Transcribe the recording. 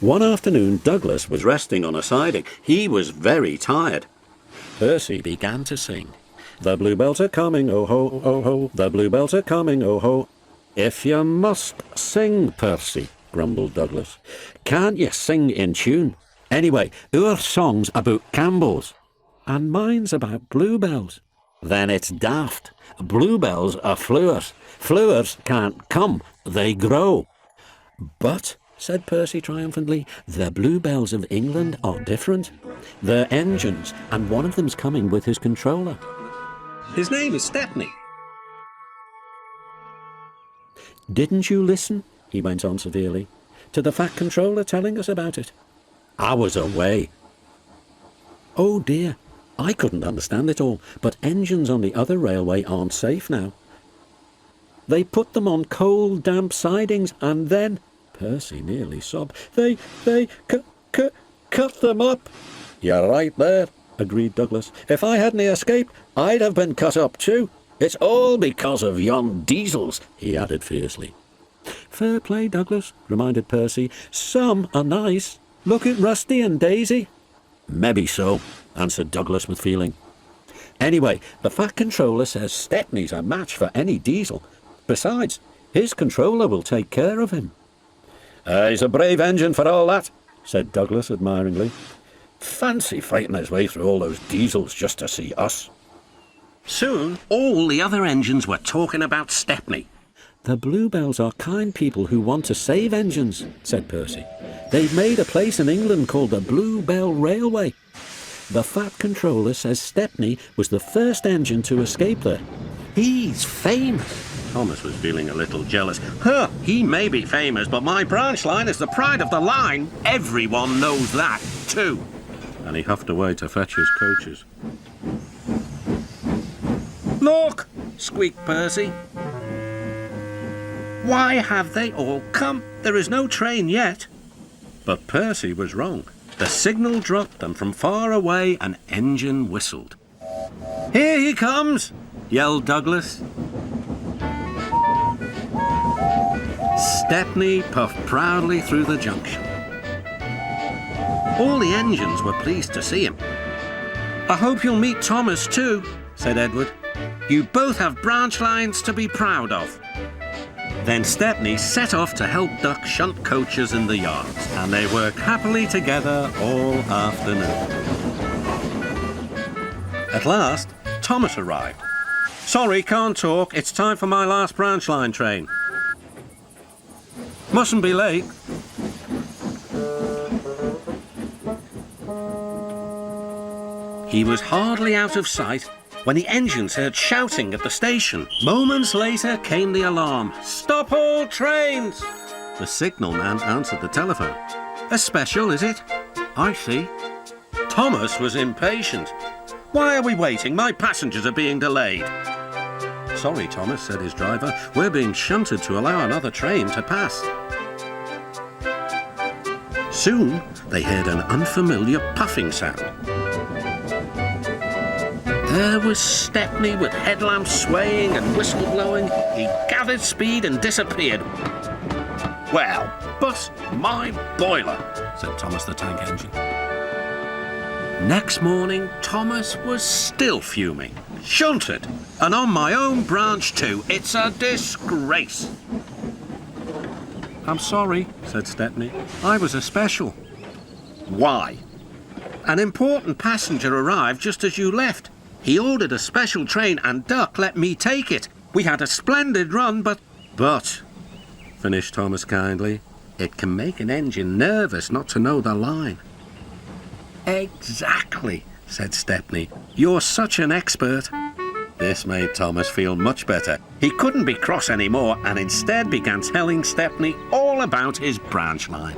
One afternoon, Douglas was resting on a siding. He was very tired. Percy began to sing. The bluebells are coming, oh ho, oh ho. The bluebells are coming, oh ho. If you must sing, Percy, grumbled Douglas, can't you sing in tune? Anyway, our song's about Campbells, and mine's about bluebells. Then it's daft. Bluebells are flowers. Flowers can't come, they grow. But, said Percy triumphantly, the Bluebells of England are different. They're engines, and one of them's coming with his controller. His name is Stepney. Didn't you listen, he went on severely, to the fat controller telling us about it? I was away. Oh dear, I couldn't understand it all, but engines on the other railway aren't safe now. They put them on cold, damp sidings, and then, Percy nearly sobbed, they cut them up. You're right there, agreed Douglas. If I hadn't escaped, I'd have been cut up too. It's all because of yon diesels, he added fiercely. Fair play, Douglas, reminded Percy. Some are nice. Look at Rusty and Daisy. Maybe so, answered Douglas with feeling. Anyway, the fat controller says Stepney's a match for any diesel. Besides, his controller will take care of him. He's a brave engine for all that, said Douglas admiringly. Fancy fighting his way through all those diesels just to see us. Soon, all the other engines were talking about Stepney. The Bluebells are kind people who want to save engines, said Percy. They've made a place in England called the Bluebell Railway. The fat controller says Stepney was the first engine to escape there. He's famous. Thomas was feeling a little jealous. He may be famous, but my branch line is the pride of the line. Everyone knows that, too. And he huffed away to fetch his coaches. Look, squeaked Percy. Why have they all come? There is no train yet. But Percy was wrong. The signal dropped, and from far away an engine whistled. Here he comes, yelled Douglas. Stepney puffed proudly through the junction. All the engines were pleased to see him. I hope you'll meet Thomas too, said Edward. You both have branch lines to be proud of. Then Stepney set off to help Duck shunt coaches in the yards, and they worked happily together all afternoon. At last, Thomas arrived. Sorry, can't talk. It's time for my last branch line train. Mustn't be late. He was hardly out of sight when the engines heard shouting at the station. Moments later came the alarm. Stop all trains! The signalman answered the telephone. A special, is it? I see. Thomas was impatient. Why are we waiting? My passengers are being delayed. Sorry, Thomas, said his driver. We're being shunted to allow another train to pass. Soon they heard an unfamiliar puffing sound. There was Stepney with headlamps swaying and whistle blowing. He gathered speed and disappeared. Well, but my boiler, said Thomas the Tank Engine. Next morning, Thomas was still fuming. Shunted, and on my own branch too. It's a disgrace. I'm sorry, said Stepney. I was a special. Why? An important passenger arrived just as you left. He ordered a special train and Duck let me take it. We had a splendid run, but, finished Thomas kindly, it can make an engine nervous not to know the line. Exactly, said Stepney. You're such an expert. This made Thomas feel much better. He couldn't be cross anymore and instead began telling Stepney all about his branch line.